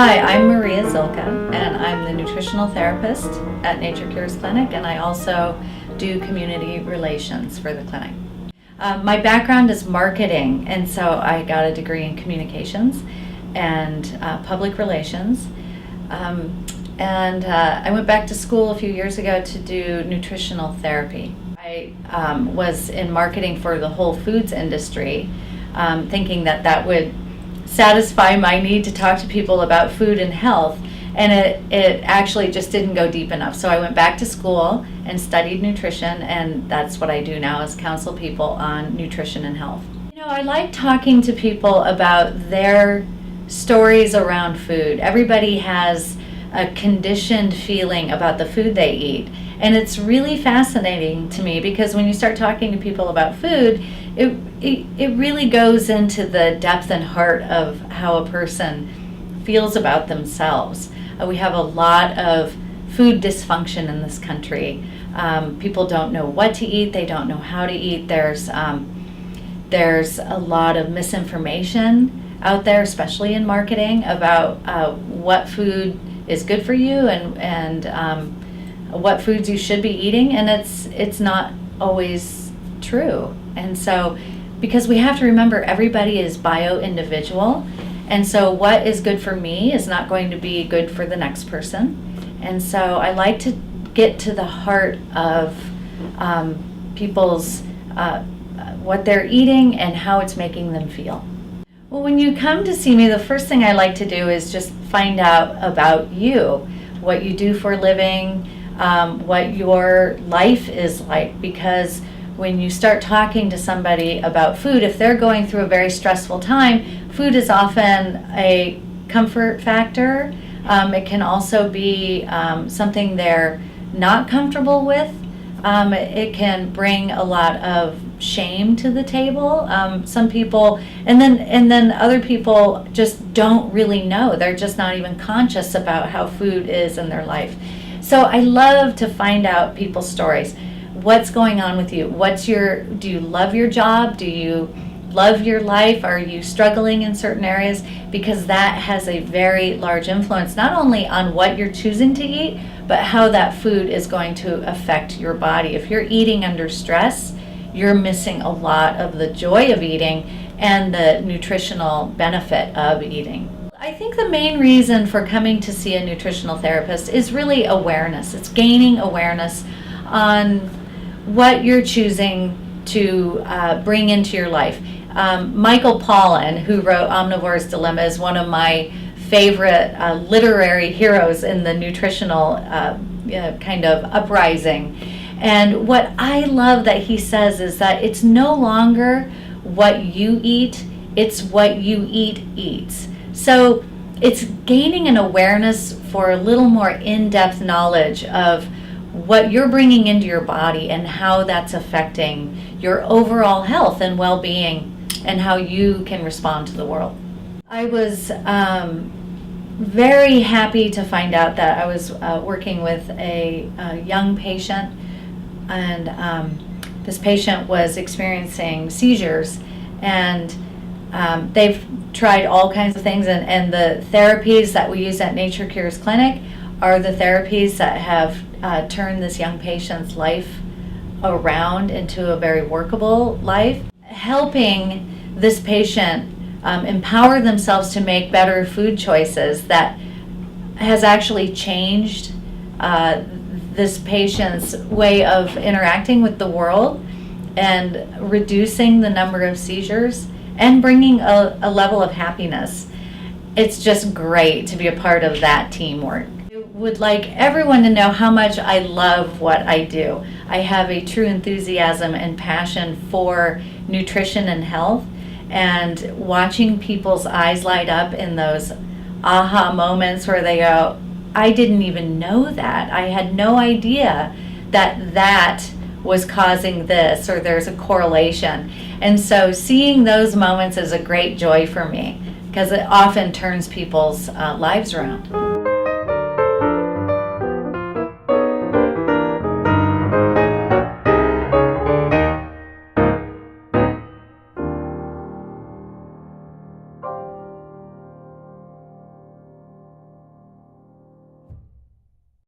Hi, I'm Maria Zilka, and I'm the nutritional therapist at Nature Cures Clinic, and I also do community relations for the clinic. My background is marketing, and so I got a degree in communications and public relations. I went back to school a few years ago to do nutritional therapy. I was in marketing for the whole foods industry, thinking that that would satisfy my need to talk to people about food and health, and it actually just didn't go deep enough. So I went back to school and studied nutrition, and that's what I do now, is counsel people on nutrition and health. I like talking to people about their stories around food. Everybody has a conditioned feeling about the food they eat, and it's really fascinating to me because when you start talking to people about food, it really goes into the depth and heart of how a person feels about themselves. We have a lot of food dysfunction in this country. People don't know what to eat, they don't know how to eat. There's a lot of misinformation out there, especially in marketing, about what food is good for you and what foods you should be eating, and it's not always true. And so, because we have to remember everybody is bio-individual, and so what is good for me is not going to be good for the next person. And so I like to get to the heart of people's what they're eating and how it's making them feel. Well, when you come to see me, the first thing I like to do is just find out about you, what you do for a living, what your life is like, because when you start talking to somebody about food, if they're going through a very stressful time, food is often a comfort factor. It can also be something they're not comfortable with. It can bring a lot of shame to the table. Some people, and then other people just don't really know. They're just not even conscious about how food is in their life. So I love to find out people's stories. What's going on with you? Do you love your job? Do you love your life? Are you struggling in certain areas? Because that has a very large influence, not only on what you're choosing to eat, but how that food is going to affect your body. If you're eating under stress, you're missing a lot of the joy of eating and the nutritional benefit of eating. I think the main reason for coming to see a nutritional therapist is really awareness. It's gaining awareness on what you're choosing to bring into your life. Michael Pollan, who wrote Omnivore's Dilemma, is one of my favorite literary heroes in the nutritional kind of uprising. And what I love that he says is that it's no longer what you eat, it's what you eat eats. So it's gaining an awareness for a little more in-depth knowledge of what you're bringing into your body and how that's affecting your overall health and well-being and how you can respond to the world. I was very happy to find out that I was working with a young patient, and this patient was experiencing seizures, and they've tried all kinds of things, and the therapies that we use at Nature Cures Clinic are the therapies that have turned this young patient's life around into a very workable life, helping this patient empower themselves to make better food choices that has actually changed this patient's way of interacting with the world and reducing the number of seizures and bringing a level of happiness. It's just great to be a part of that teamwork. I would like everyone to know how much I love what I do. I have a true enthusiasm and passion for nutrition and health, and watching people's eyes light up in those aha moments where they go, I didn't even know that. I had no idea that was causing this, or there's a correlation. And so seeing those moments is a great joy for me because it often turns people's lives around.